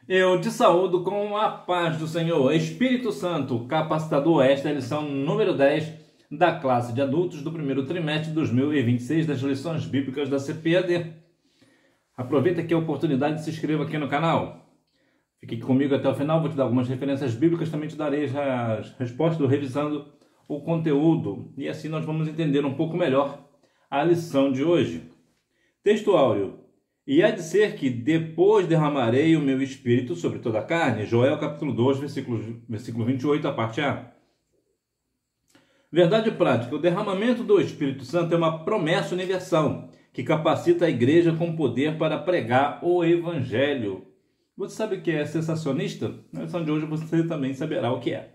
Eu te saúdo com a paz do Senhor. Espírito Santo, capacitador, esta é a lição número 10 da classe de adultos do primeiro trimestre de 2026 das lições bíblicas da CPAD. Aproveita aqui a oportunidade e se inscreva aqui no canal. Fique comigo até o final, vou te dar algumas referências bíblicas, também te darei as respostas revisando o conteúdo. E assim nós vamos entender um pouco melhor a lição de hoje. Texto áureo. E há de ser que depois derramarei o meu espírito sobre toda a carne. Joel capítulo 2, versículo 28, a parte A. Verdade prática. O derramamento do Espírito Santo é uma promessa universal que capacita a igreja com poder para pregar o Evangelho. Você sabe o que é cessacionista? Na lição de hoje você também saberá o que é.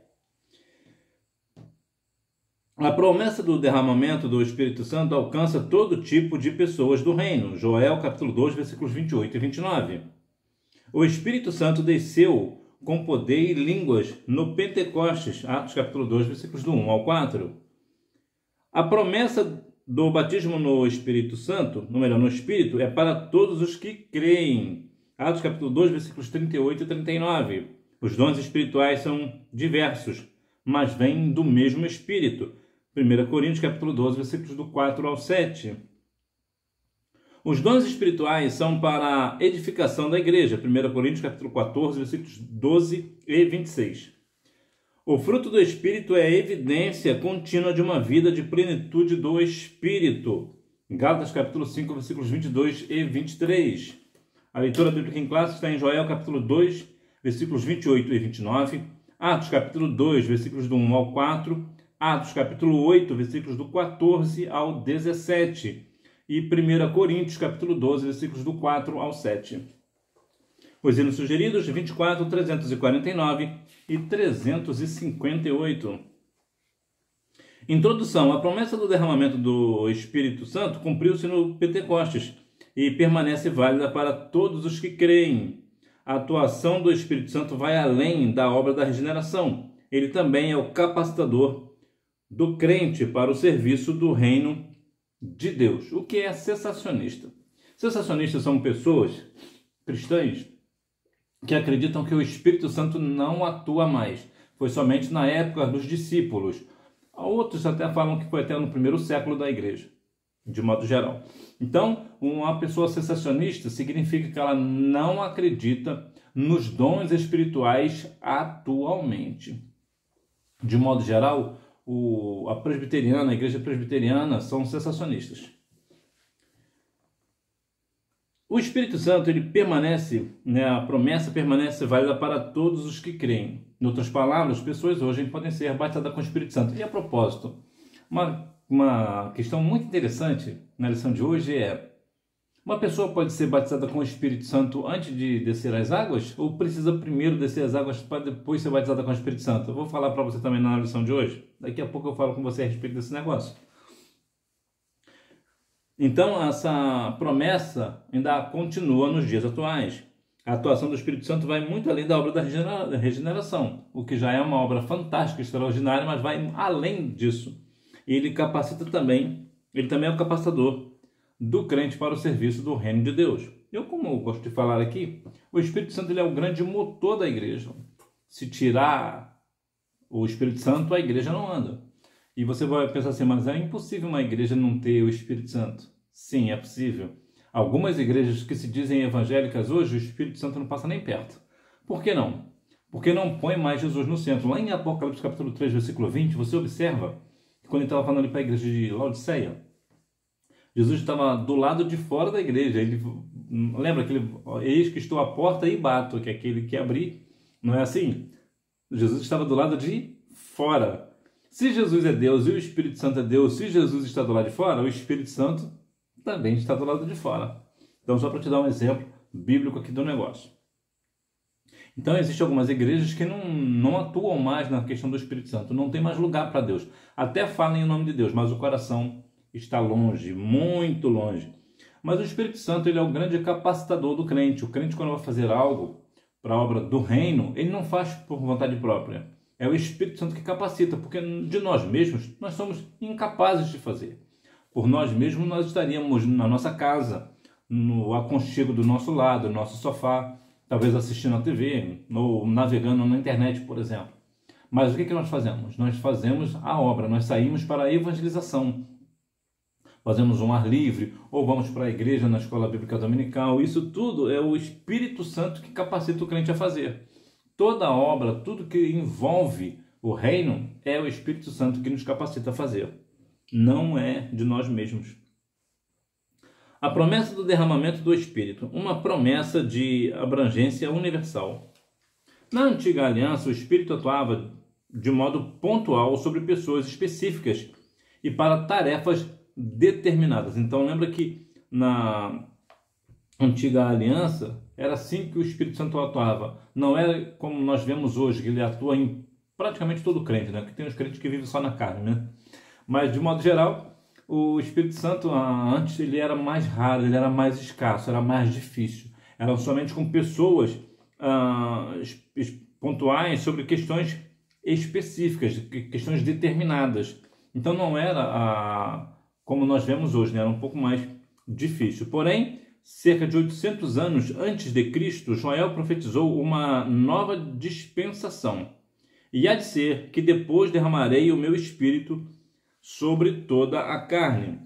A promessa do derramamento do Espírito Santo alcança todo tipo de pessoas do reino. Joel capítulo 2, versículos 28 e 29. O Espírito Santo desceu com poder e línguas no Pentecostes. Atos capítulo 2, versículos do 1 ao 4. A promessa do batismo no Espírito Santo, no Espírito, é para todos os que creem. Atos capítulo 2, versículos 38 e 39. Os dons espirituais são diversos, mas vêm do mesmo Espírito. 1 Coríntios capítulo 12, versículos do 4 ao 7. Os dons espirituais são para a edificação da igreja. 1 Coríntios capítulo 14, versículos 12 e 26. O fruto do Espírito é a evidência contínua de uma vida de plenitude do Espírito. Gálatas capítulo 5, versículos 22 e 23. A leitura bíblica em classe está em Joel capítulo 2, versículos 28 e 29. Atos capítulo 2, versículos do 1 ao 4. Atos capítulo 8, versículos do 14 ao 17. E 1 Coríntios capítulo 12, versículos do 4 ao 7. Os hinos sugeridos 24, 349 e 358. Introdução. A promessa do derramamento do Espírito Santo cumpriu-se no Pentecostes e permanece válida para todos os que creem. A atuação do Espírito Santo vai além da obra da regeneração. Ele também é o capacitador do crente para o serviço do reino de Deus. O que é cessacionista? Cessacionistas são pessoas cristãs que acreditam que o Espírito Santo não atua mais. Foi somente na época dos discípulos. Outros até falam que foi até no primeiro século da igreja, de modo geral. Então, uma pessoa cessacionista significa que ela não acredita nos dons espirituais atualmente. De modo geral, a igreja presbiteriana são cessacionistas. O Espírito Santo, ele permanece, a promessa permanece válida para todos os que creem. Em outras palavras, pessoas hoje podem ser batizadas com o Espírito Santo. E a propósito, uma questão muito interessante na lição de hoje é: uma pessoa pode ser batizada com o Espírito Santo antes de descer as águas? Ou precisa primeiro descer as águas para depois ser batizada com o Espírito Santo? Eu vou falar para você também na lição de hoje. Daqui a pouco eu falo com você a respeito desse negócio. Então, essa promessa ainda continua nos dias atuais. A atuação do Espírito Santo vai muito além da obra da regeneração, o que já é uma obra fantástica, extraordinária, mas vai além disso. Ele capacita também, ele também é o capacitador do crente para o serviço do reino de Deus. Eu, como eu gosto de falar aqui, o Espírito Santo ele é o grande motor da igreja. Se tirar o Espírito Santo, a igreja não anda. E você vai pensar assim, mas é impossível uma igreja não ter o Espírito Santo. Sim, é possível. Algumas igrejas que se dizem evangélicas hoje, o Espírito Santo não passa nem perto. Por que não? Porque não põe mais Jesus no centro. Lá em Apocalipse capítulo 3, versículo 20, você observa que quando ele estava falando ali para a igreja de Laodiceia, Jesus estava do lado de fora da igreja. Ele lembra aquele, eis que estou à porta e bato, que é aquele que abrir. Não é assim? Jesus estava do lado de fora. Se Jesus é Deus e o Espírito Santo é Deus, se Jesus está do lado de fora, o Espírito Santo também está do lado de fora. Então, só para te dar um exemplo bíblico aqui do negócio. Então, existem algumas igrejas que não atuam mais na questão do Espírito Santo. Não tem mais lugar para Deus. Até falam em nome de Deus, mas o coração está longe, muito longe. Mas o Espírito Santo ele é o grande capacitador do crente. O crente, quando vai fazer algo para a obra do reino, ele não faz por vontade própria. É o Espírito Santo que capacita, porque de nós mesmos, nós somos incapazes de fazer. Por nós mesmos, nós estaríamos na nossa casa, no aconchego do nosso lado, no nosso sofá, talvez assistindo a TV, ou navegando na internet, por exemplo. Mas o que nós fazemos? Nós fazemos a obra, nós saímos para a evangelização. Fazemos um ar livre, ou vamos para a igreja, na escola bíblica dominical. Isso tudo é o Espírito Santo que capacita o crente a fazer. Toda obra, tudo que envolve o reino, é o Espírito Santo que nos capacita a fazer. Não é de nós mesmos. A promessa do derramamento do Espírito, uma promessa de abrangência universal. Na antiga aliança, o Espírito atuava de modo pontual sobre pessoas específicas e para tarefas determinadas. Então lembra que na antiga aliança era assim que o Espírito Santo atuava. Não é como nós vemos hoje, que ele atua em praticamente todo crente, né? Que tem os crentes que vivem só na carne, né? Mas de modo geral, o Espírito Santo antes ele era mais raro, ele era mais escasso, era mais difícil. Eram somente com pessoas pontuais sobre questões específicas, questões determinadas. Então não era como nós vemos hoje, né? Era um pouco mais difícil. Porém, cerca de 800 anos antes de Cristo, Joel profetizou uma nova dispensação. E há de ser que depois derramarei o meu espírito sobre toda a carne.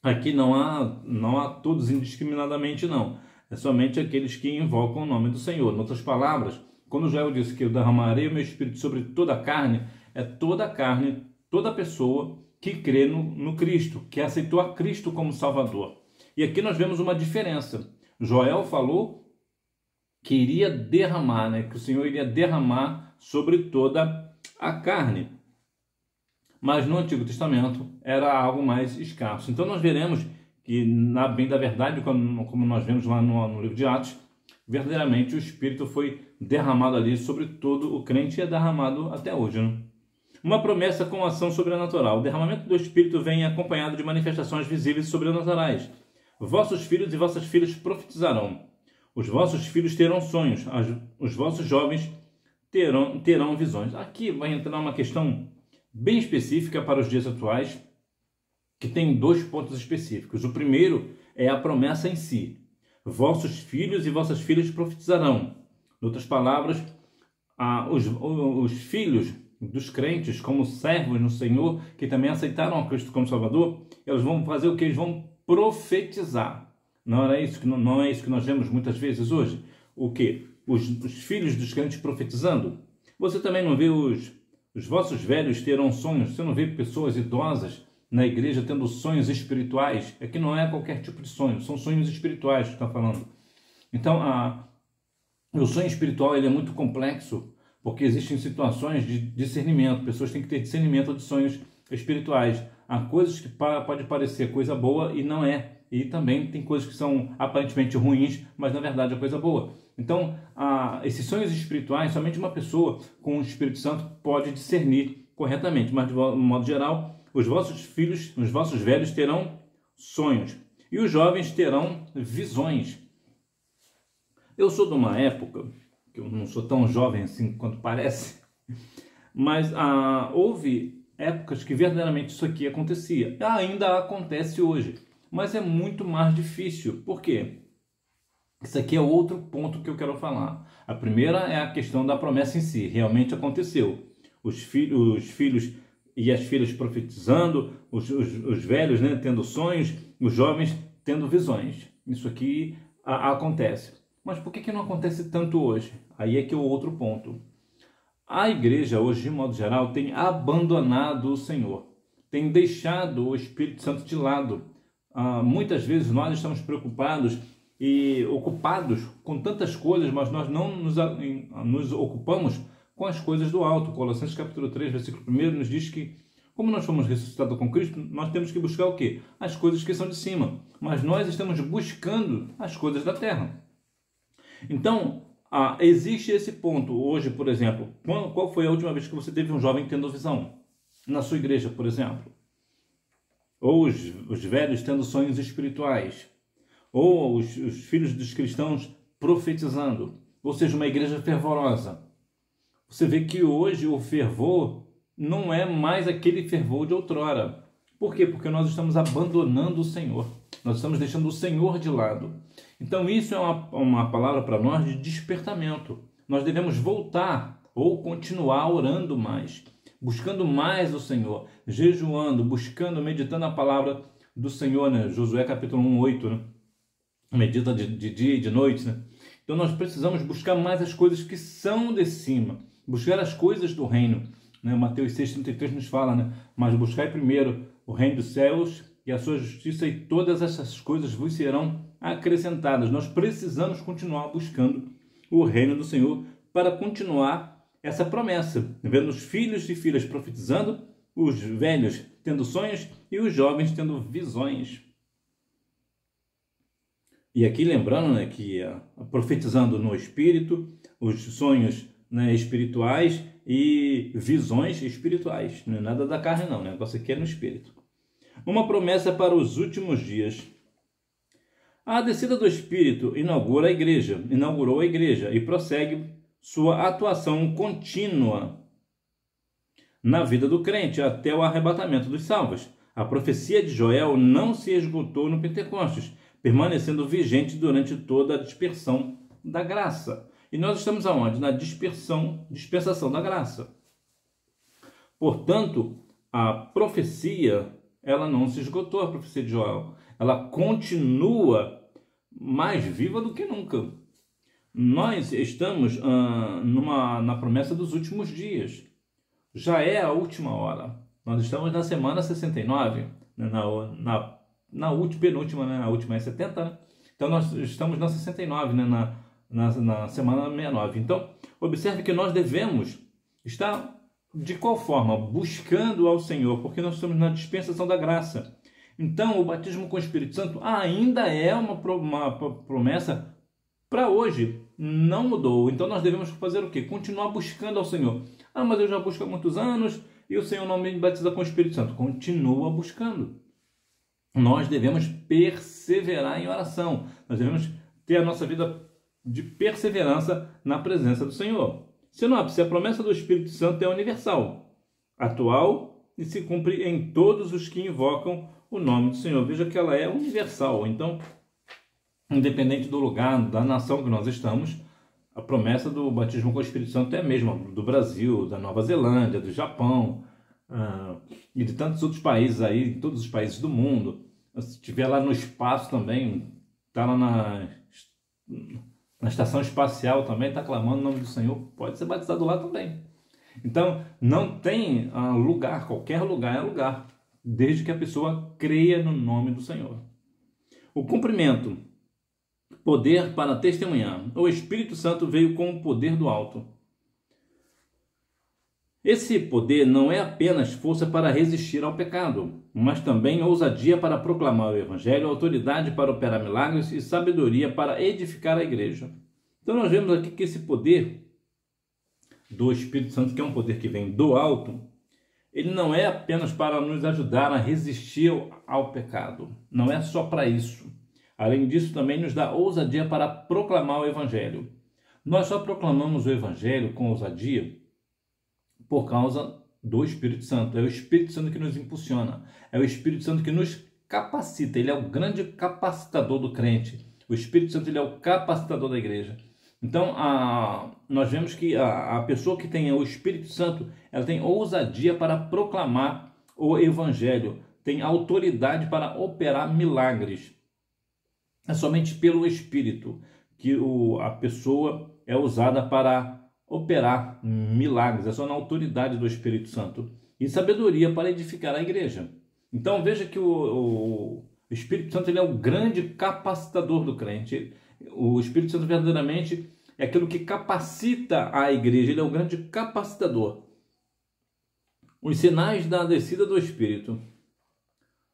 Aqui não há todos indiscriminadamente, não. É somente aqueles que invocam o nome do Senhor. Em outras palavras, quando Joel disse que eu derramarei o meu espírito sobre toda a carne, é toda a carne, toda pessoa que crê no Cristo, que aceitou a Cristo como Salvador. E aqui nós vemos uma diferença. Joel falou que iria derramar, né? Que o Senhor iria derramar sobre toda a carne. Mas no Antigo Testamento era algo mais escasso. Então nós veremos que, bem da verdade, como nós vemos lá no livro de Atos, verdadeiramente o Espírito foi derramado ali sobre todo o crente e é derramado até hoje, né? Uma promessa com ação sobrenatural. O derramamento do Espírito vem acompanhado de manifestações visíveis sobrenaturais. Vossos filhos e vossas filhas profetizarão. Os vossos filhos terão sonhos. Os vossos jovens terão visões. Aqui vai entrar uma questão bem específica para os dias atuais, que tem 2 pontos específicos. O primeiro é a promessa em si. Vossos filhos e vossas filhas profetizarão. Em outras palavras, os filhos dos crentes, como servos no Senhor, que também aceitaram a Cristo como Salvador, eles vão fazer o que? Eles vão profetizar. Não é isso que nós vemos muitas vezes hoje? O quê? Os filhos dos crentes profetizando? Você também não vê os vossos velhos terão sonhos? Você não vê pessoas idosas na igreja tendo sonhos espirituais? Aqui não é qualquer tipo de sonho, são sonhos espirituais que está falando. Então, o sonho espiritual ele é muito complexo, porque existem situações de discernimento. Pessoas têm que ter discernimento de sonhos espirituais. Há coisas que pode parecer coisa boa e não é. E também tem coisas que são aparentemente ruins, mas na verdade é coisa boa. Então, esses sonhos espirituais, somente uma pessoa com o Espírito Santo pode discernir corretamente. Mas, de modo geral, os vossos filhos, os vossos velhos terão sonhos. E os jovens terão visões. Eu sou de uma época, que eu não sou tão jovem assim quanto parece, mas houve épocas que verdadeiramente isso aqui acontecia. Ainda acontece hoje, mas é muito mais difícil. Por quê? Isso aqui é outro ponto que eu quero falar. A primeira é a questão da promessa em si. Realmente aconteceu. Os filhos e as filhas profetizando, os velhos, né, tendo sonhos, os jovens tendo visões. Isso aqui acontece. Mas por que não acontece tanto hoje? Aí é que é o outro ponto. A igreja hoje, de modo geral, tem abandonado o Senhor. Tem deixado o Espírito Santo de lado. Muitas vezes nós estamos preocupados e ocupados com tantas coisas, mas nós não nos ocupamos com as coisas do alto. Colossenses capítulo 3, versículo 1 nos diz que, como nós fomos ressuscitados com Cristo, nós temos que buscar o quê? As coisas que são de cima. Mas nós estamos buscando as coisas da terra. Então, existe esse ponto. Hoje, por exemplo, qual foi a última vez que você teve um jovem tendo visão? Na sua igreja, por exemplo. Ou os velhos tendo sonhos espirituais. Ou os filhos dos cristãos profetizando. Ou seja, uma igreja fervorosa. Você vê que hoje o fervor não é mais aquele fervor de outrora. Por quê? Porque nós estamos abandonando o Senhor. Nós estamos deixando o Senhor de lado. Então isso é uma palavra para nós de despertamento. Nós devemos voltar ou continuar orando mais, buscando mais o Senhor, jejuando, buscando, meditando a palavra do Senhor, né? Josué capítulo 1, 8, né? Medita de dia e de noite, né? Então nós precisamos buscar mais as coisas que são de cima, buscar as coisas do reino, né? Mateus 6,33 nos fala, né? Mas buscai primeiro o reino dos céus e a sua justiça, e todas essas coisas vos serão acrescentadas. Nós precisamos continuar buscando o reino do Senhor para continuar essa promessa, vendo os filhos e filhas profetizando, os velhos tendo sonhos e os jovens tendo visões. E aqui lembrando, né, que profetizando no espírito, os sonhos, né, espirituais e visões espirituais. Não é nada da carne não, né? O negócio aqui é no espírito. Uma promessa para os últimos dias. A descida do Espírito inaugurou a igreja e prossegue sua atuação contínua na vida do crente até o arrebatamento dos salvos. A profecia de Joel não se esgotou no Pentecostes, permanecendo vigente durante toda a dispersão da graça. E nós estamos aonde? Na dispensação da graça. Portanto, a profecia, ela não se esgotou, a profecia de Joel. Ela continua mais viva do que nunca. Nós estamos na promessa dos últimos dias. Já é a última hora. Nós estamos na semana 69, né? na penúltima, né? A última é 70, né? Então nós estamos na 69, né? na semana 69. Então, observe que nós devemos estar, de qual forma? Buscando ao Senhor, porque nós estamos na dispensação da graça. Então, o batismo com o Espírito Santo ainda é uma promessa para hoje. Não mudou. Então, nós devemos fazer o quê? Continuar buscando ao Senhor. Ah, mas eu já busco há muitos anos e o Senhor não me batiza com o Espírito Santo. Continua buscando. Nós devemos perseverar em oração. Nós devemos ter a nossa vida de perseverança na presença do Senhor. Se a promessa do Espírito Santo é universal, atual e se cumpre em todos os que invocam o nome do Senhor. Veja que ela é universal. Então, independente do lugar, da nação que nós estamos, a promessa do batismo com o Espírito Santo é a mesma, do Brasil, da Nova Zelândia, do Japão, e de tantos outros países aí, todos os países do mundo. Se estiver lá no espaço também, está lá na estação espacial também, está clamando o nome do Senhor, pode ser batizado lá também. Então, não tem lugar, qualquer lugar é lugar, desde que a pessoa creia no nome do Senhor. O cumprimento, poder para testemunhar. O Espírito Santo veio com o poder do alto. Esse poder não é apenas força para resistir ao pecado, mas também ousadia para proclamar o Evangelho, autoridade para operar milagres e sabedoria para edificar a igreja. Então nós vemos aqui que esse poder do Espírito Santo, que é um poder que vem do alto, ele não é apenas para nos ajudar a resistir ao pecado. Não é só para isso. Além disso, também nos dá ousadia para proclamar o Evangelho. Nós só proclamamos o Evangelho com ousadia por causa do Espírito Santo. É o Espírito Santo que nos impulsiona. É o Espírito Santo que nos capacita. Ele é o grande capacitador do crente. O Espírito Santo, ele é o capacitador da igreja. Então, nós vemos que a pessoa que tem o Espírito Santo, ela tem ousadia para proclamar o Evangelho. Tem autoridade para operar milagres. É somente pelo Espírito que a pessoa é usada para operar milagres. É só na autoridade do Espírito Santo. E sabedoria para edificar a igreja. Então veja que o Espírito Santo, ele é o grande capacitador do crente. O Espírito Santo verdadeiramente é aquilo que capacita a igreja. Ele é o grande capacitador. Os sinais da descida do Espírito.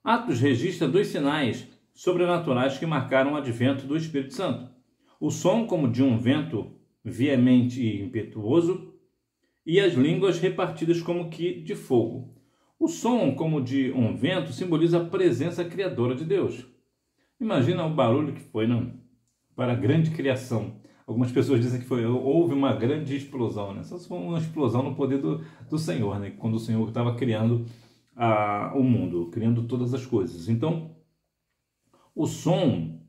Atos registra 2 sinais sobrenaturais que marcaram o advento do Espírito Santo. O som como de um vento veemente e impetuoso, e as línguas repartidas como que de fogo. O som como de um vento simboliza a presença criadora de Deus. Imagina o barulho que foi, não? Para a grande criação. Algumas pessoas dizem que houve uma grande explosão, né? Só foi uma explosão no poder do Senhor, né? Quando o Senhor estava criando o mundo, criando todas as coisas. Então, o som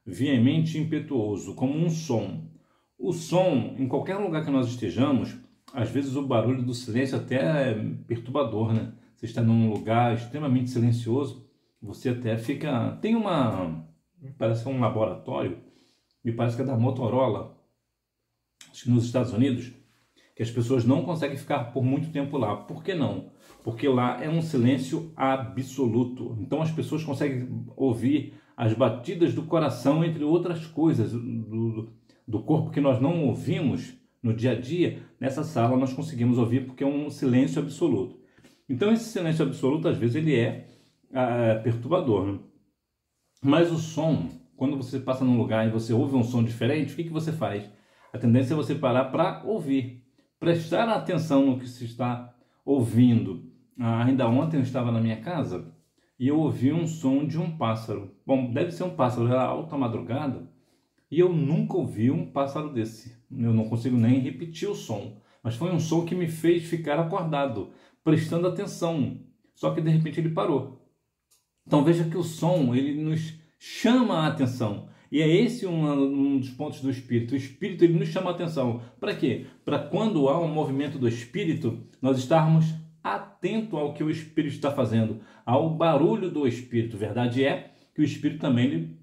veemente e impetuoso, como um som. O som, em qualquer lugar que nós estejamos, às vezes o barulho do silêncio até é perturbador, né? Você está num lugar extremamente silencioso, você até fica... Tem me parece um laboratório, me parece que é da Motorola, acho que nos Estados Unidos, que as pessoas não conseguem ficar por muito tempo lá. Por que não? Porque lá é um silêncio absoluto. Então as pessoas conseguem ouvir as batidas do coração, entre outras coisas do corpo que nós não ouvimos no dia a dia. Nessa sala nós conseguimos ouvir porque é um silêncio absoluto. Então esse silêncio absoluto, às vezes, ele é perturbador, né? Mas o som, quando você passa num lugar e você ouve um som diferente, o que você faz? A tendência é você parar para ouvir, prestar atenção no que se está ouvindo. Ainda ontem eu estava na minha casa e eu ouvi um som de um pássaro. Bom, deve ser um pássaro, era alta madrugada, e eu nunca ouvi um pássaro desse. Eu não consigo nem repetir o som, mas foi um som que me fez ficar acordado, prestando atenção. Só que de repente ele parou. Então veja que o som, ele nos chama a atenção. E é esse um dos pontos do Espírito. O Espírito, ele nos chama a atenção. Para quê? Para quando há um movimento do Espírito, nós estarmos atentos ao que o Espírito está fazendo, ao barulho do Espírito. Verdade é que o Espírito também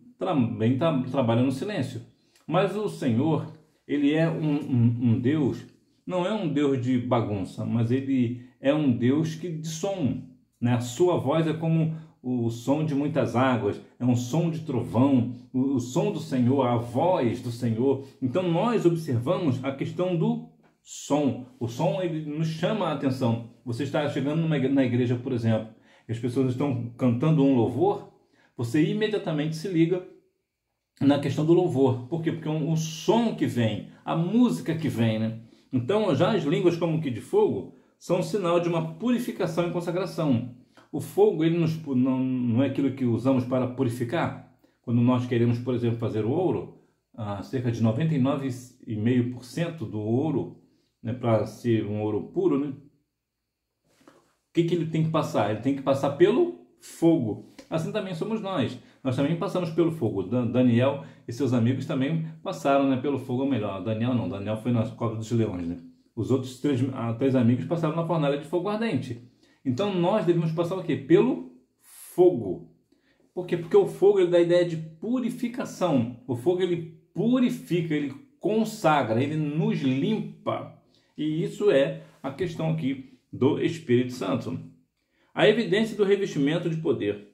trabalha no silêncio. Mas o Senhor, ele é um Deus, não é um Deus de bagunça, mas ele é um Deus de som, né? A sua voz é como o som de muitas águas, é um som de trovão, o som do Senhor, a voz do Senhor. Então nós observamos a questão do som. O som, ele nos chama a atenção. Você está chegando na igreja, por exemplo, e as pessoas estão cantando um louvor, você imediatamente se liga na questão do louvor. Por quê? Porque o som que vem, a música que vem, né? Então já as línguas como que de fogo são um sinal de uma purificação e consagração. O fogo, ele não é aquilo que usamos para purificar. Quando nós queremos, por exemplo, fazer o ouro, cerca de 99,5% do ouro, né, para ser um ouro puro, né, o que ele tem que passar? Ele tem que passar pelo fogo. Assim também somos nós. Nós também passamos pelo fogo. Daniel e seus amigos também passaram, né, pelo fogo, ou melhor, Daniel não. Daniel foi na cova dos leões, né? Os outros três amigos passaram na fornalha de fogo ardente. Então nós devemos passar o quê? Pelo fogo. Por quê? Porque o fogo, ele dá a ideia de purificação. O fogo, ele purifica, ele consagra, ele nos limpa. E isso é a questão aqui do Espírito Santo. A evidência do revestimento de poder.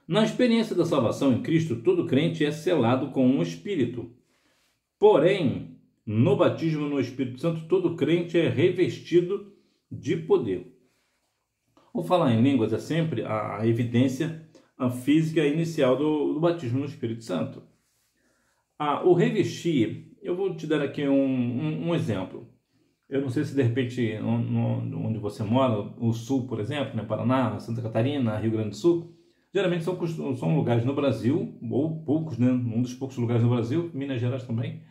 Na experiência da salvação em Cristo, todo crente é selado com um Espírito. Porém, no batismo no Espírito Santo, todo crente é revestido de poder. O falar em línguas é sempre a evidência física inicial do batismo no Espírito Santo. O revestir, eu vou te dar aqui um exemplo. Eu não sei se de repente onde você mora, o Sul, por exemplo, né, Paraná, Santa Catarina, Rio Grande do Sul, geralmente são lugares no Brasil, ou poucos, né, um dos poucos lugares no Brasil, Minas Gerais também,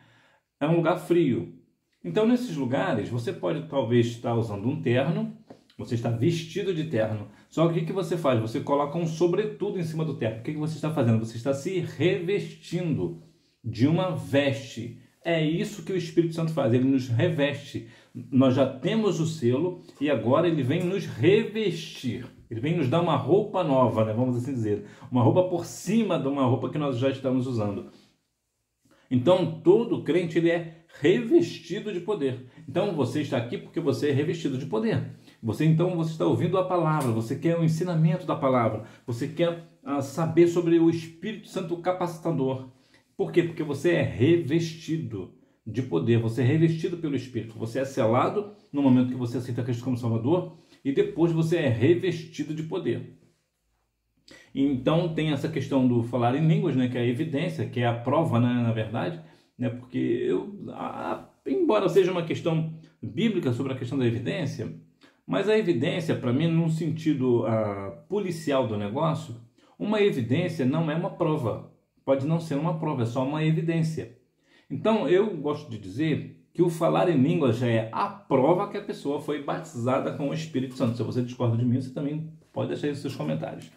é um lugar frio. Então, nesses lugares, você pode talvez estar usando um terno, você está vestido de terno. Só que o que você faz? Você coloca um sobretudo em cima do terno. O que você está fazendo? Você está se revestindo de uma veste. É isso que o Espírito Santo faz, ele nos reveste. Nós já temos o selo e agora ele vem nos revestir. Ele vem nos dar uma roupa nova, né? Vamos assim dizer. Uma roupa por cima de uma roupa que nós já estamos usando. Então, todo crente, ele é revestido de poder. Então, você está aqui porque você é revestido de poder. Você está ouvindo a palavra, você quer o ensinamento da palavra, você quer saber sobre o Espírito Santo capacitador. Por quê? Porque você é revestido de poder, você é revestido pelo Espírito. Você é selado no momento que você aceita Cristo como Salvador e depois você é revestido de poder. Então tem essa questão do falar em línguas, né, que é a evidência, que é a prova, né, na verdade, né, porque embora seja uma questão bíblica sobre a questão da evidência, mas a evidência, para mim, num sentido policial do negócio, uma evidência não é uma prova, pode não ser uma prova, é só uma evidência. Então eu gosto de dizer que o falar em línguas já é a prova que a pessoa foi batizada com o Espírito Santo. Se você discorda de mim, você também pode deixar aí os seus comentários.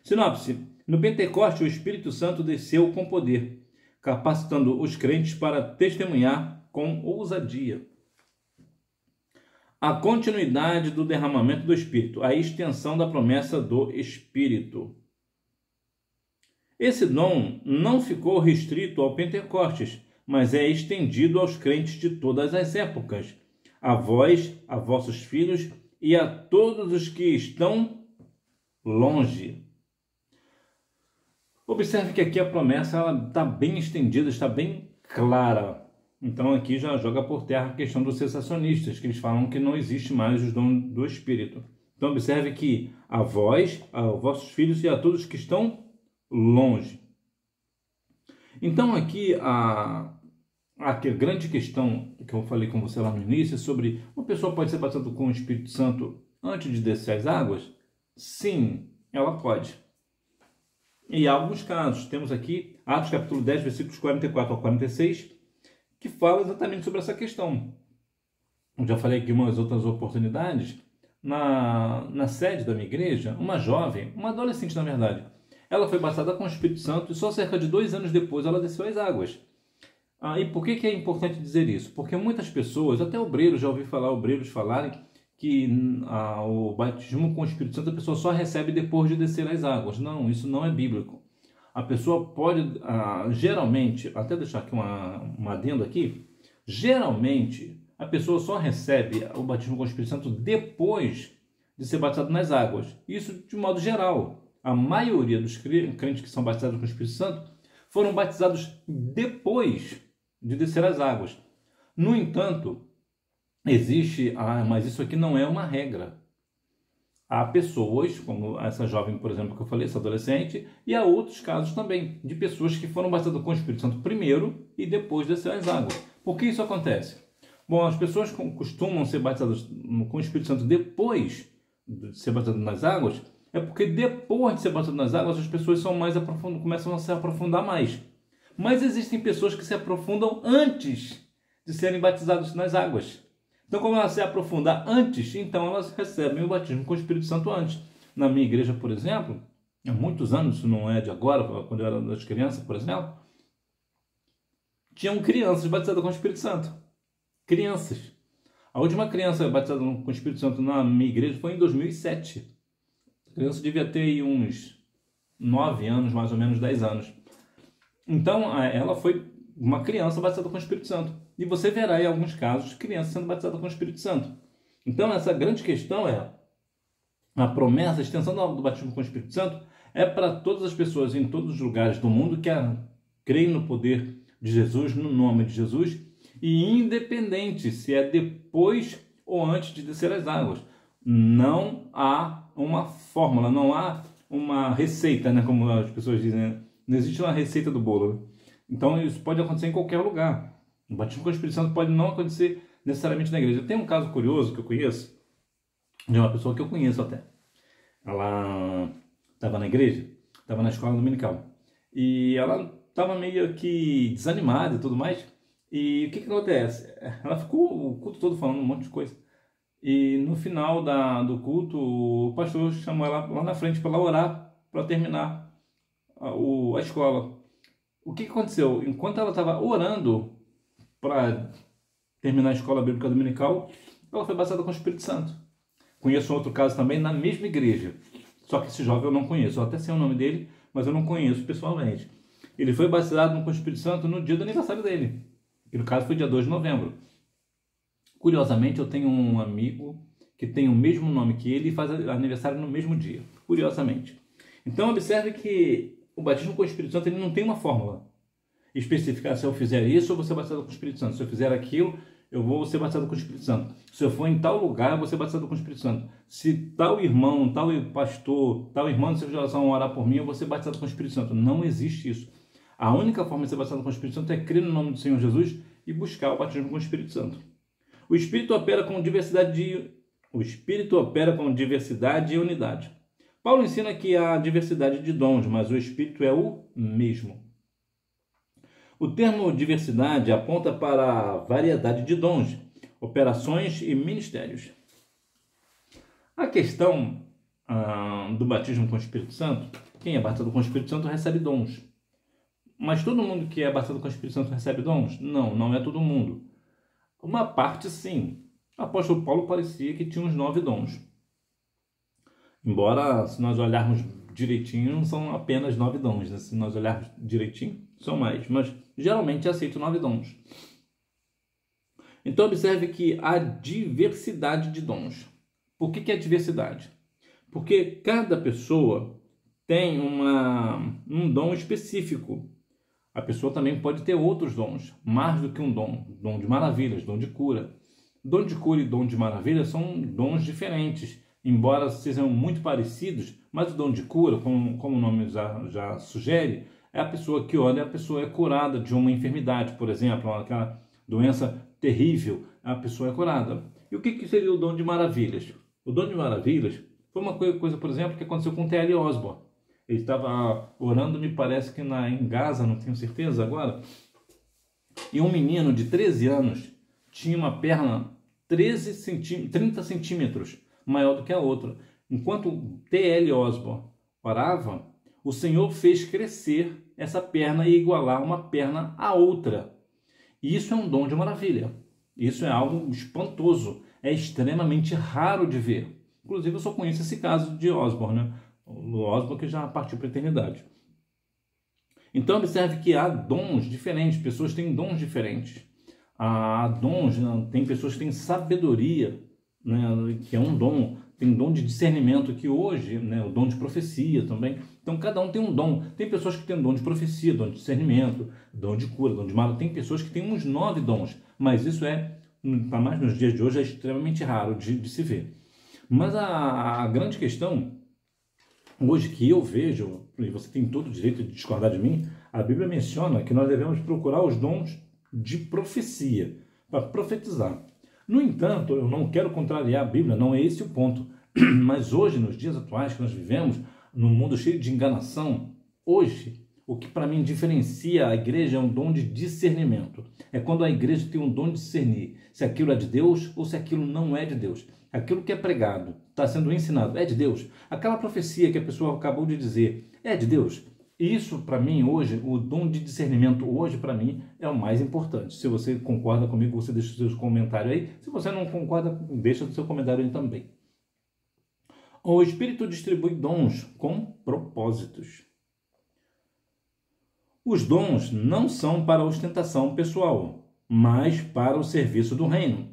Sinopse: no Pentecoste, o Espírito Santo desceu com poder, capacitando os crentes para testemunhar com ousadia. A continuidade do derramamento do Espírito, a extensão da promessa do Espírito. Esse dom não ficou restrito ao Pentecostes, mas é estendido aos crentes de todas as épocas, a vós, a vossos filhos e a todos os que estão longe. Observe que aqui a promessa está bem estendida, está bem clara. Então aqui já joga por terra a questão dos cessacionistas, que eles falam que não existe mais os dons do Espírito. Então observe que a vós, aos vossos filhos e a todos que estão longe. Então aqui a grande questão que eu falei com você lá no início é sobre: uma pessoa pode ser batizada com o Espírito Santo antes de descer as águas? Sim, ela pode. E há alguns casos. Temos aqui Atos capítulo 10, versículos 44 ao 46, que fala exatamente sobre essa questão. Eu já falei aqui umas outras oportunidades. Na sede da minha igreja, uma jovem, uma adolescente na verdade, ela foi batizada com o Espírito Santo e só cerca de 2 anos depois ela desceu as águas. E por que é importante dizer isso? Porque muitas pessoas, até obreiros, já ouvi obreiros falarem que o batismo com o Espírito Santo a pessoa só recebe depois de descer as águas. Não, isso não é bíblico. A pessoa pode, geralmente, até deixar aqui um adendo aqui, geralmente a pessoa só recebe o batismo com o Espírito Santo depois de ser batizado nas águas. Isso de modo geral. A maioria dos crentes que são batizados com o Espírito Santo foram batizados depois de descer as águas. No entanto, existe, mas isso aqui não é uma regra. Há pessoas, como essa jovem, por exemplo, que eu falei, essa adolescente, e há outros casos também, de pessoas que foram batizadas com o Espírito Santo primeiro e depois descer as águas. Por que isso acontece? Bom, as pessoas costumam ser batizadas com o Espírito Santo depois de ser batizadas nas águas, é porque depois de ser batizado nas águas, as pessoas são mais começam a se aprofundar mais. Mas existem pessoas que se aprofundam antes de serem batizadas nas águas. Então, como elas se aprofundam antes, então elas recebem o batismo com o Espírito Santo antes. Na minha igreja, por exemplo, há muitos anos, isso não é de agora, quando eu era das crianças, por exemplo, tinham crianças batizadas com o Espírito Santo. Crianças. A última criança batizada com o Espírito Santo na minha igreja foi em 2007. A criança devia ter uns 9 anos, mais ou menos 10 anos. Então, ela foi uma criança batizada com o Espírito Santo. E você verá em alguns casos crianças sendo batizadas com o Espírito Santo. Então, essa grande questão é a promessa, a extensão do batismo com o Espírito Santo é para todas as pessoas em todos os lugares do mundo que creem no poder de Jesus, no nome de Jesus, e independente se é depois ou antes de descer as águas. Não há uma fórmula, não há uma receita, né, como as pessoas dizem, né? Não existe uma receita do bolo. Né? Então isso pode acontecer em qualquer lugar. O batismo com o Espírito Santo pode não acontecer necessariamente na igreja. Tem um caso curioso que eu conheço, de uma pessoa que eu conheço até. Ela estava na igreja, estava na escola dominical. E ela estava meio que desanimada e tudo mais. E o que acontece? Ela ficou o culto todo falando um monte de coisa. E no final do culto, o pastor chamou ela lá na frente para ela orar, para terminar a escola. O que aconteceu? Enquanto ela estava orando para terminar a escola bíblica dominical, ela foi batizada com o Espírito Santo. Conheço outro caso também na mesma igreja. Só que esse jovem eu não conheço. Eu até sei o nome dele, mas eu não conheço pessoalmente. Ele foi batizado com o Espírito Santo no dia do aniversário dele. Que no caso foi dia 2 de novembro. Curiosamente, eu tenho um amigo que tem o mesmo nome que ele e faz aniversário no mesmo dia. Curiosamente. Então, observe que o batismo com o Espírito Santo ele não tem uma fórmula específica. Se eu fizer isso, eu vou ser batizado com o Espírito Santo. Se eu fizer aquilo, eu vou ser batizado com o Espírito Santo. Se eu for em tal lugar, eu vou ser batizado com o Espírito Santo. Se tal irmão, tal pastor, tal irmão de civilização orar por mim, eu vou ser batizado com o Espírito Santo. Não existe isso. A única forma de ser batizado com o Espírito Santo é crer no nome do Senhor Jesus e buscar o batismo com o Espírito Santo. O Espírito opera com diversidade e unidade. Paulo ensina que há diversidade de dons, mas o Espírito é o mesmo. O termo diversidade aponta para a variedade de dons, operações e ministérios. A questão do batismo com o Espírito Santo, quem é batizado com o Espírito Santo recebe dons. Mas todo mundo que é batizado com o Espírito Santo recebe dons? Não, não é todo mundo. Uma parte sim. O apóstolo Paulo parecia que tinha uns 9 dons. Embora, se nós olharmos direitinho, não são apenas 9 dons, né? Se nós olharmos direitinho, são mais. Mas geralmente aceito 9 dons. Então observe que há diversidade de dons. Por que é diversidade? Porque cada pessoa tem um dom específico. A pessoa também pode ter outros dons, mais do que um dom. Dom de maravilhas, dom de cura. Dom de cura e dom de maravilhas são dons diferentes, embora sejam muito parecidos, mas o dom de cura, como o nome já sugere, é a pessoa que ora e a pessoa é curada de uma enfermidade, por exemplo, aquela doença terrível, a pessoa é curada. E o que seria o dom de maravilhas? O dom de maravilhas foi uma coisa, por exemplo, que aconteceu com T.L. Osborne. Ele estava orando, me parece que em Gaza, não tenho certeza agora, e um menino de 13 anos tinha uma perna 30 centímetros maior do que a outra. Enquanto T.L. Osborne orava, o Senhor fez crescer essa perna e igualar uma perna à outra. E isso é um dom de maravilha. Isso é algo espantoso. É extremamente raro de ver. Inclusive, eu só conheço esse caso de Osborne, né? O Osborne que já partiu para a eternidade. Então, observe que há dons diferentes. Pessoas têm dons diferentes. Há dons, né? Tem pessoas que têm sabedoria, né? Que é um dom. Tem dom de discernimento, que hoje, né? O dom de profecia também. Então, cada um tem um dom. Tem pessoas que têm dom de profecia, dom de discernimento, dom de cura, dom de maravilha. Tem pessoas que têm uns 9 dons. Mas isso para mais nos dias de hoje, é extremamente raro de se ver. Mas a grande questão, hoje que eu vejo, e você tem todo o direito de discordar de mim, a Bíblia menciona que nós devemos procurar os dons de profecia, para profetizar. No entanto, eu não quero contrariar a Bíblia, não é esse o ponto. Mas hoje, nos dias atuais que nós vivemos, num mundo cheio de enganação, hoje, o que para mim diferencia a igreja é um dom de discernimento. É quando a igreja tem um dom de discernir se aquilo é de Deus ou se aquilo não é de Deus. Aquilo que é pregado, está sendo ensinado, é de Deus. Aquela profecia que a pessoa acabou de dizer, é de Deus. E isso, para mim, hoje, o dom de discernimento, hoje, para mim, é o mais importante. Se você concorda comigo, você deixa o seu comentário aí. Se você não concorda, deixa o seu comentário aí também. O Espírito distribui dons com propósitos. Os dons não são para ostentação pessoal, mas para o serviço do reino.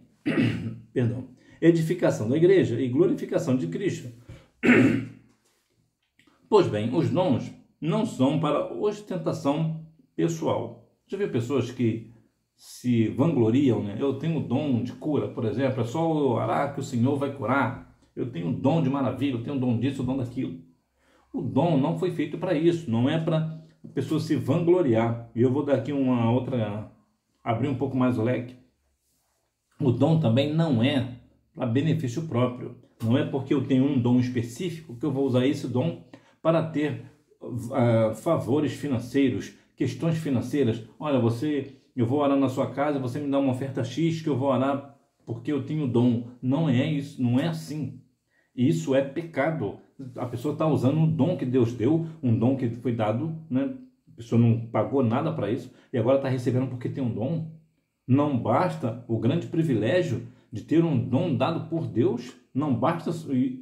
Perdão. Edificação da igreja e glorificação de Cristo. Pois bem, os dons não são para ostentação pessoal. Já viu pessoas que se vangloriam, né? Eu tenho o dom de cura, por exemplo, é só orar que o Senhor vai curar. Eu tenho o dom de maravilha, eu tenho o dom disso, o dom daquilo. O dom não foi feito para isso, não é para a pessoa se vangloriar. E eu vou dar aqui uma outra, abrir um pouco mais o leque. O dom também não é para benefício próprio. Não é porque eu tenho um dom específico que eu vou usar esse dom para ter favores financeiros, questões financeiras. Olha, eu vou orar na sua casa, você me dá uma oferta X que eu vou orar porque eu tenho dom. Não é isso, não é assim. Isso é pecado. A pessoa está usando um dom que Deus deu, um dom que foi dado, né? A pessoa não pagou nada para isso e agora está recebendo porque tem um dom. Não basta o grande privilégio de ter um dom dado por Deus, não basta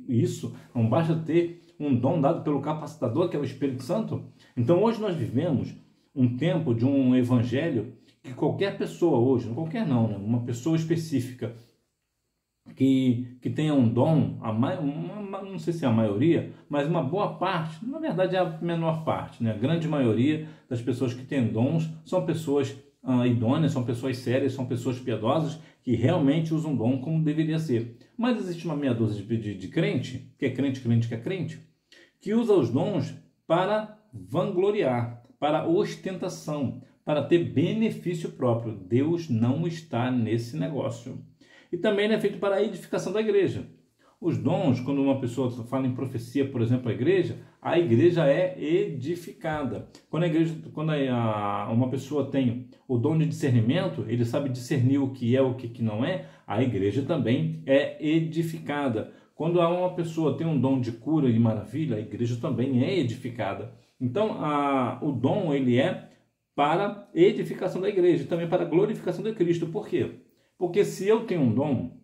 isso, não basta ter um dom dado pelo capacitador, que é o Espírito Santo. Então hoje nós vivemos um tempo de um evangelho que qualquer pessoa hoje, não qualquer não, né? Uma pessoa específica que tenha um dom, não sei se é a maioria, mas uma boa parte, na verdade é a menor parte, né? A grande maioria das pessoas que têm dons são pessoas idôneas, são pessoas sérias, são pessoas piedosas que realmente usam dom como deveria ser. Mas existe uma meia dúzia de crente, que é crente, que usa os dons para vangloriar, para ostentação, para ter benefício próprio. Deus não está nesse negócio. E também é feito para a edificação da igreja. Os dons, quando uma pessoa fala em profecia, por exemplo, a igreja é edificada. Quando uma pessoa tem o dom de discernimento, ele sabe discernir o que é, o que não é, a igreja também é edificada. Quando uma pessoa tem um dom de cura e maravilha, a igreja também é edificada. Então, o dom, ele é para edificação da igreja, também para a glorificação de Cristo. Por quê? Porque se eu tenho um dom,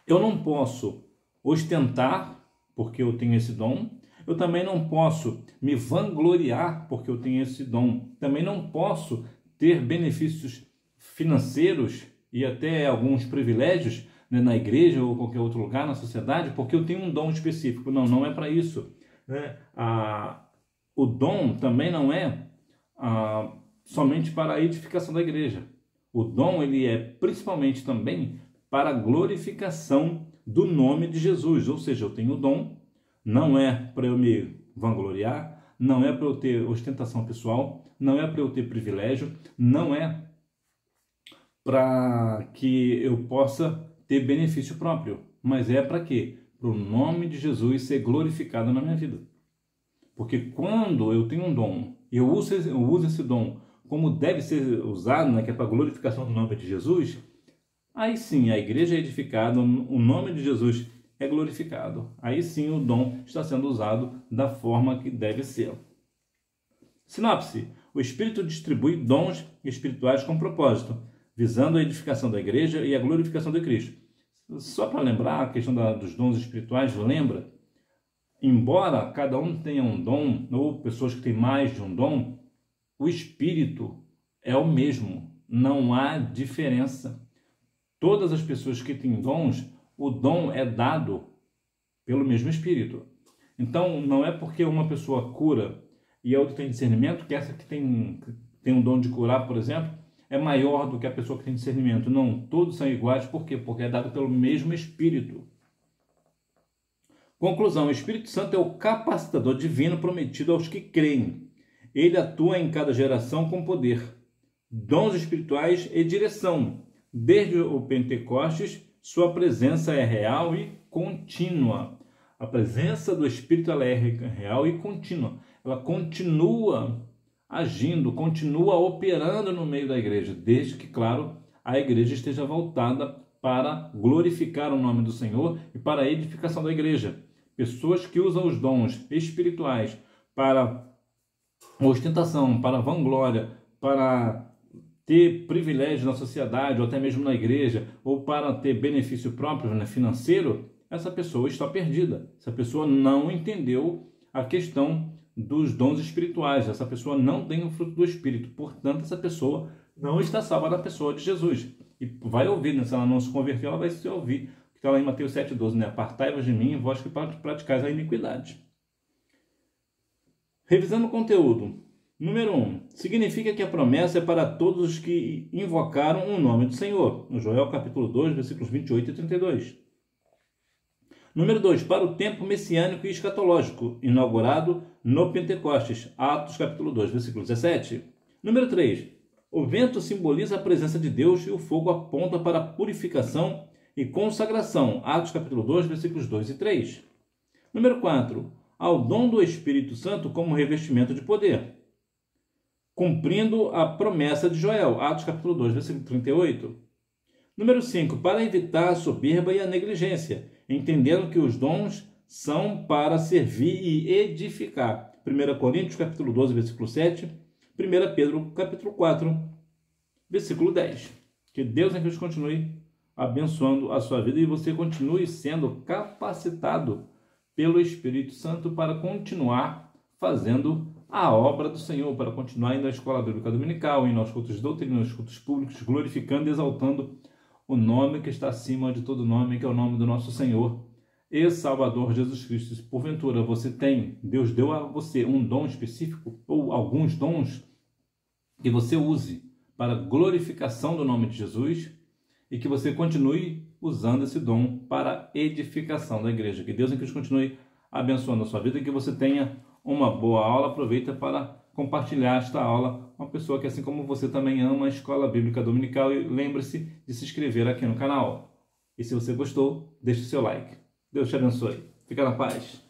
eu não posso ostentar, porque eu tenho esse dom. Eu também não posso me vangloriar, porque eu tenho esse dom. Também não posso ter benefícios financeiros e até alguns privilégios, né, na igreja ou qualquer outro lugar na sociedade, porque eu tenho um dom específico. Não, não é para isso, né? O dom também não é somente para a edificação da igreja. O dom, ele é principalmente também para a glorificação do nome de Jesus. Ou seja, eu tenho o dom, não é para eu me vangloriar, não é para eu ter ostentação pessoal, não é para eu ter privilégio, não é para que eu possa ter benefício próprio, mas é para quê? Para o nome de Jesus ser glorificado na minha vida. Porque quando eu tenho um dom, eu uso esse dom como deve ser usado, né, que é para a glorificação do nome de Jesus, aí sim a igreja é edificada, o nome de Jesus é glorificado. Aí sim o dom está sendo usado da forma que deve ser. Sinopse: o Espírito distribui dons espirituais com propósito, visando a edificação da igreja e a glorificação de Cristo. Só para lembrar a questão dos dons espirituais, lembra? Embora cada um tenha um dom, ou pessoas que têm mais de um dom, o Espírito é o mesmo, não há diferença. Todas as pessoas que têm dons, o dom é dado pelo mesmo Espírito. Então, não é porque uma pessoa cura e a outra tem discernimento, que essa que tem um dom de curar, por exemplo, é maior do que a pessoa que tem discernimento. Não, todos são iguais. Por quê? Porque é dado pelo mesmo Espírito. Conclusão: o Espírito Santo é o capacitador divino prometido aos que creem. Ele atua em cada geração com poder, dons espirituais e direção. Desde o Pentecostes, sua presença é real e contínua. A presença do Espírito, ela é real e contínua. Ela continua agindo, continua operando no meio da igreja, desde que, claro, a igreja esteja voltada para glorificar o nome do Senhor e para a edificação da igreja. Pessoas que usam os dons espirituais para ostentação, para vanglória, para ter privilégio na sociedade ou até mesmo na igreja, ou para ter benefício próprio, né, financeiro, essa pessoa está perdida. Essa pessoa não entendeu a questão dos dons espirituais. Essa pessoa não tem o fruto do Espírito. Portanto, essa pessoa não está salva da pessoa de Jesus. E vai ouvir, né? Se ela não se converteu, ela vai se ouvir. Que está lá em Mateus 7,12, né? Apartai-vos de mim, vós que praticais a iniquidade. Revisando o conteúdo. Número 1. Significa que a promessa é para todos os que invocaram o nome do Senhor. No Joel capítulo 2, versículos 28 e 32. Número 2. Para o tempo messiânico e escatológico, inaugurado no Pentecostes. Atos capítulo 2, versículo 17. Número 3. O vento simboliza a presença de Deus e o fogo aponta para a purificação e consagração. Atos capítulo 2, versículos 2 e 3. Número 4. Ao dom do Espírito Santo como revestimento de poder, cumprindo a promessa de Joel. Atos capítulo 2, versículo 38. Número 5. Para evitar a soberba e a negligência, entendendo que os dons são para servir e edificar. 1 Coríntios capítulo 12, versículo 7. 1 Pedro capítulo 4, versículo 10. Que Deus em Cristo continue abençoando a sua vida e você continue sendo capacitado pelo Espírito Santo para continuar fazendo a obra do Senhor, para continuar indo à escola bíblica dominical, indo aos cultos de doutrina, aos cultos públicos, glorificando e exaltando o nome que está acima de todo nome, que é o nome do nosso Senhor e Salvador Jesus Cristo. Se porventura Deus deu a você um dom específico ou alguns dons, que você use para a glorificação do nome de Jesus e que você continue usando esse dom para a edificação da igreja. Que Deus em Cristo continue abençoando a sua vida e que você tenha uma boa aula. Aproveita para compartilhar esta aula com uma pessoa que, assim como você, também ama a Escola Bíblica Dominical, e lembre-se de se inscrever aqui no canal. E se você gostou, deixe o seu like. Deus te abençoe. Fica na paz.